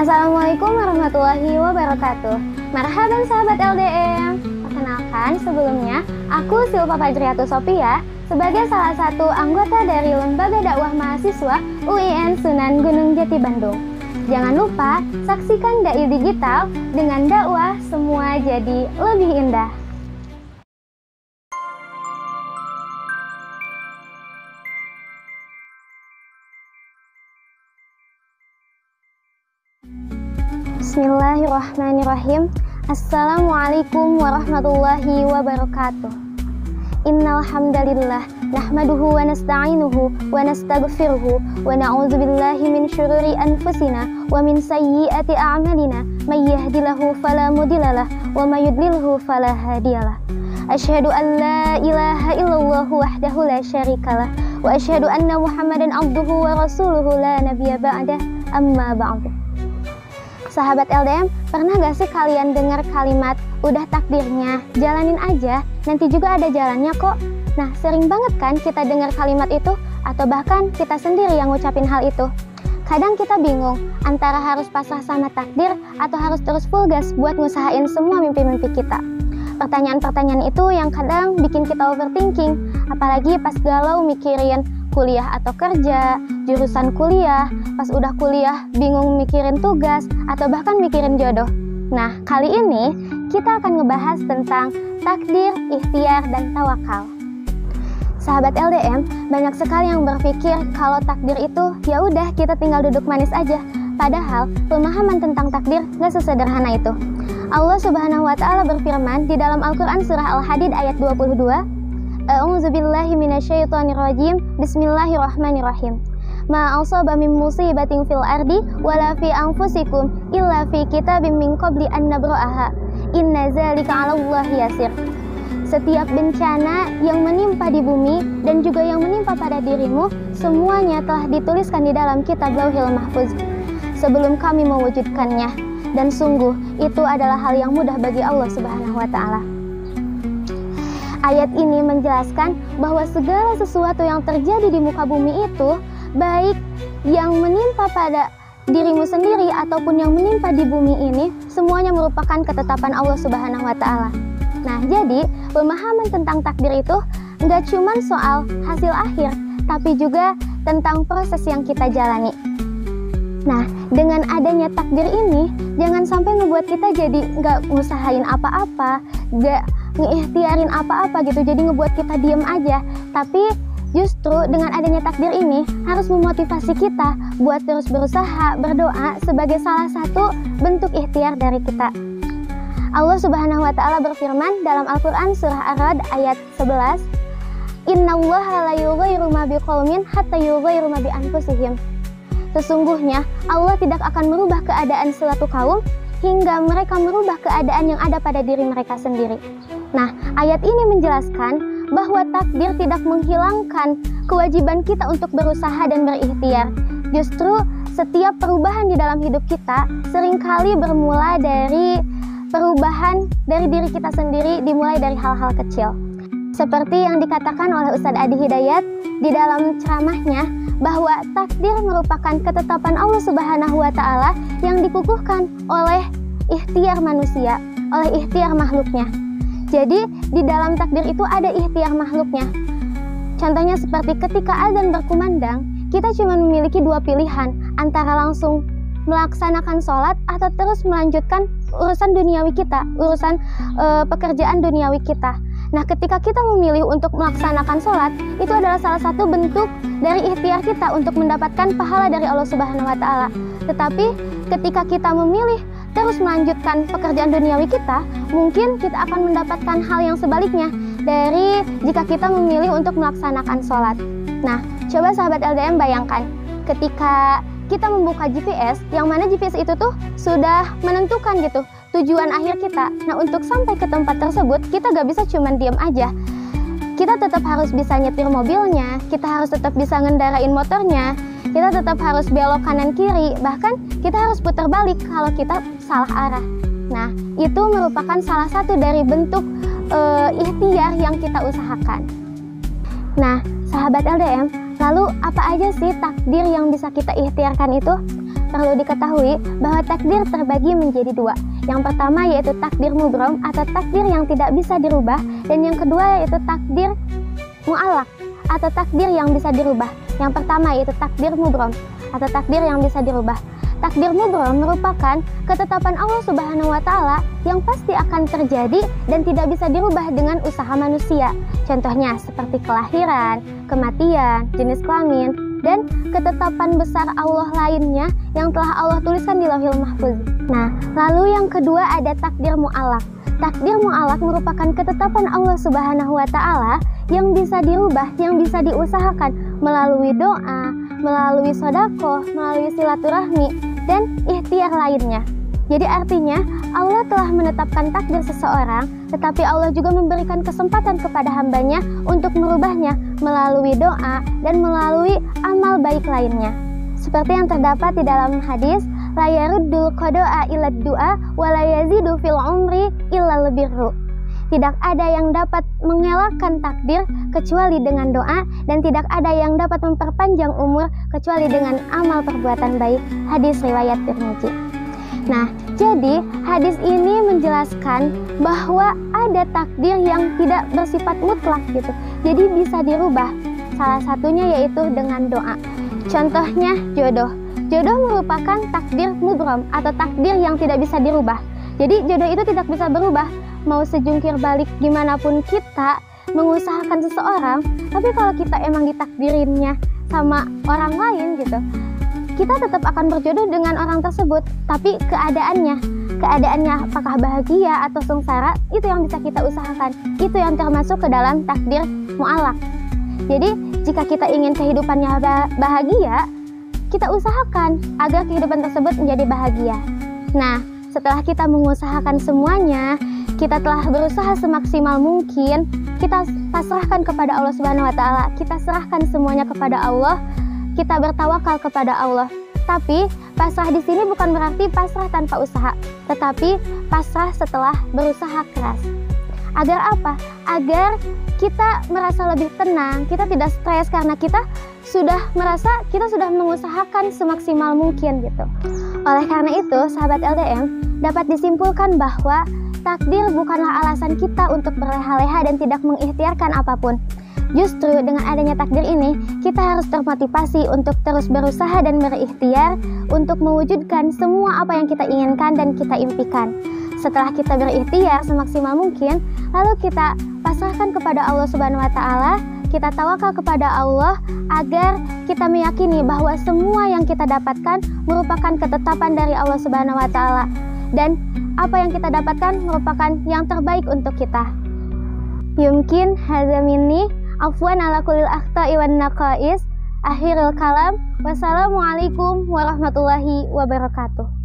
Assalamualaikum warahmatullahi wabarakatuh. Marhaban sahabat LDM. Perkenalkan sebelumnya, aku Silva Fajriatu Sophia sebagai salah satu anggota dari Lembaga Dakwah Mahasiswa UIN Sunan Gunung Jati Bandung. Jangan lupa saksikan Dai Digital dengan dakwah semua jadi lebih indah. Bismillahirrahmanirrahim. Assalamualaikum warahmatullahi wabarakatuh. Innal hamdalillah nahmaduhu wa nasta'inuhu wa nastaghfiruhu wa na'udzu billahi min syururi anfusina wa min sayyiati a'malina may yahdihillahu fala mudhillalah wa may yudlilhu fala hadiyalah. Asyhadu an la ilaha illallah wahdahu la syarikalah wa asyhadu anna Muhammadan abduhu wa rasuluhu la nabiyya ba'dah amma ba'du. Sahabat LDM, pernah gak sih kalian dengar kalimat udah takdirnya, jalanin aja, nanti juga ada jalannya kok. Nah, sering banget kan kita dengar kalimat itu, atau bahkan kita sendiri yang ngucapin hal itu. Kadang kita bingung antara harus pasrah sama takdir atau harus terus full gas buat ngusahain semua mimpi-mimpi kita. Pertanyaan-pertanyaan itu yang kadang bikin kita overthinking, apalagi pas galau mikirin kuliah atau kerja, jurusan kuliah, pas udah kuliah bingung mikirin tugas, atau bahkan mikirin jodoh. Nah, kali ini kita akan ngebahas tentang takdir, ikhtiar, dan tawakal. Sahabat LDM, banyak sekali yang berpikir kalau takdir itu ya udah kita tinggal duduk manis aja. Padahal pemahaman tentang takdir gak sesederhana itu. Allah Subhanahu wa Ta'ala berfirman di dalam Al-Quran surah Al-Hadid ayat 22, A'udzubillahi minasyaitonirrajim. Bismillahirrahmanirrahim. Ma asaba min musibatin fil ardi wala fi anfusikum illa fi kitabim min qabli an nabra'aha. Inna dzalika 'alallahi yasir. Setiap bencana yang menimpa di bumi dan juga yang menimpa pada dirimu, semuanya telah dituliskan di dalam kitab Lauhil Mahfuz sebelum kami mewujudkannya. Dan sungguh itu adalah hal yang mudah bagi Allah Subhanahu wa Ta'ala. Ayat ini menjelaskan bahwa segala sesuatu yang terjadi di muka bumi itu, baik yang menimpa pada dirimu sendiri ataupun yang menimpa di bumi ini, semuanya merupakan ketetapan Allah Subhanahu wa Ta'ala. Nah, jadi pemahaman tentang takdir itu nggak cuma soal hasil akhir, tapi juga tentang proses yang kita jalani. Nah, dengan adanya takdir ini, jangan sampai ngebuat kita jadi nggak ngusahain apa-apa, nggak ngeikhtiarin apa-apa gitu, jadi ngebuat kita diem aja. Tapi justru dengan adanya takdir ini harus memotivasi kita buat terus berusaha, berdoa sebagai salah satu bentuk ikhtiar dari kita. Allah Subhanahu wa Ta'ala berfirman dalam Al-Quran surah Ar-Ra'd ayat 11, Innallaha la yughayyiru ma biqaumin hatta yughayyiru ma bi anfusihim. Sesungguhnya Allah tidak akan merubah keadaan suatu kaum hingga mereka merubah keadaan yang ada pada diri mereka sendiri. Nah, ayat ini menjelaskan bahwa takdir tidak menghilangkan kewajiban kita untuk berusaha dan berikhtiar. Justru setiap perubahan di dalam hidup kita seringkali bermula dari perubahan dari diri kita sendiri, dimulai dari hal-hal kecil. Seperti yang dikatakan oleh Ustadz Adi Hidayat di dalam ceramahnya, bahwa takdir merupakan ketetapan Allah Subhanahu wa Ta'ala yang dikukuhkan oleh ikhtiar manusia, oleh ikhtiar makhluknya. Jadi di dalam takdir itu ada ikhtiar makhluknya. Contohnya seperti ketika azan berkumandang, kita cuma memiliki dua pilihan, antara langsung melaksanakan sholat atau terus melanjutkan urusan duniawi kita, urusan pekerjaan duniawi kita. Nah, ketika kita memilih untuk melaksanakan sholat, itu adalah salah satu bentuk dari ikhtiar kita untuk mendapatkan pahala dari Allah Subhanahu wa Ta'ala. Tetapi ketika kita memilih terus melanjutkan pekerjaan duniawi kita, mungkin kita akan mendapatkan hal yang sebaliknya dari jika kita memilih untuk melaksanakan sholat. Nah, coba sahabat LDM bayangkan, ketika kita membuka GPS, yang mana GPS itu tuh sudah menentukan gitu tujuan akhir kita. Nah, untuk sampai ke tempat tersebut, kita gak bisa cuman diam aja. Kita tetap harus bisa nyetir mobilnya, kita harus tetap bisa ngendarain motornya, kita tetap harus belok kanan kiri, bahkan kita harus putar balik kalau kita salah arah. Nah, itu merupakan salah satu dari bentuk ikhtiar yang kita usahakan. Nah, sahabat LDM, lalu apa aja sih takdir yang bisa kita ikhtiarkan itu? perlu diketahui bahwa takdir terbagi menjadi dua. Yang pertama yaitu takdir mubrom atau takdir yang tidak bisa dirubah, dan yang kedua yaitu takdir mu'allaq atau takdir yang bisa dirubah. Yang pertama yaitu takdir mubrom atau takdir yang bisa dirubah. Takdir mubrom merupakan ketetapan Allah Subhanahu wa Ta'ala yang pasti akan terjadi dan tidak bisa dirubah dengan usaha manusia. Contohnya seperti kelahiran, kematian, jenis kelamin, dan ketetapan besar Allah lainnya yang telah Allah tuliskan di Lauhil Mahfuz. Nah, lalu yang kedua ada takdir mu'allaq. Takdir mu'allaq merupakan ketetapan Allah Subhanahu wa Ta'ala yang bisa dirubah, yang bisa diusahakan melalui doa, melalui sedekah, melalui silaturahmi, dan ikhtiar lainnya. Jadi artinya Allah telah menetapkan takdir seseorang, tetapi Allah juga memberikan kesempatan kepada hambanya untuk merubahnya melalui doa dan melalui amal baik lainnya. Seperti yang terdapat di dalam hadis, la yaruddul qada'a illa du'a wa la yazidu fil umri illa birru. Tidak ada yang dapat mengelakkan takdir kecuali dengan doa, dan tidak ada yang dapat memperpanjang umur kecuali dengan amal perbuatan baik. Hadis riwayat Tirmidzi. Nah, jadi hadis ini menjelaskan bahwa ada takdir yang tidak bersifat mutlak gitu. Jadi bisa dirubah. Salah satunya yaitu dengan doa. Contohnya jodoh. Jodoh merupakan takdir mubrom atau takdir yang tidak bisa dirubah. Jadi jodoh itu tidak bisa berubah. Mau sejungkir balik gimana pun kita mengusahakan seseorang, tapi kalau kita emang ditakdirinnya sama orang lain gitu, kita tetap akan berjodoh dengan orang tersebut. Tapi keadaannya apakah bahagia atau sengsara, itu yang bisa kita usahakan. Itu yang termasuk ke dalam takdir mu'allaq. Jadi jika kita ingin kehidupannya bahagia, kita usahakan agar kehidupan tersebut menjadi bahagia. Nah, setelah kita mengusahakan semuanya, kita telah berusaha semaksimal mungkin, kita pasrahkan kepada Allah Subhanahu wa Ta'ala, kita serahkan semuanya kepada Allah, kita bertawakal kepada Allah. Tapi pasrah di sini bukan berarti pasrah tanpa usaha, tetapi pasrah setelah berusaha keras. Agar apa? Agar kita merasa lebih tenang, kita tidak stres karena kita sudah merasa kita sudah mengusahakan semaksimal mungkin gitu. Oleh karena itu, sahabat LDM, dapat disimpulkan bahwa takdir bukanlah alasan kita untuk berleha-leha dan tidak mengikhtiarkan apapun. Justru dengan adanya takdir ini, kita harus termotivasi untuk terus berusaha dan berikhtiar untuk mewujudkan semua apa yang kita inginkan dan kita impikan. Setelah kita berikhtiar semaksimal mungkin, lalu kita pasrahkan kepada Allah Subhanahu wa Ta'ala, kita tawakal kepada Allah agar kita meyakini bahwa semua yang kita dapatkan merupakan ketetapan dari Allah Subhanahu wa Ta'ala, dan apa yang kita dapatkan merupakan yang terbaik untuk kita. Yumkin hadza minni afwan ala kullil akhta'i wan naqais. Akhirul kalam. Wassalamualaikum warahmatullahi wabarakatuh.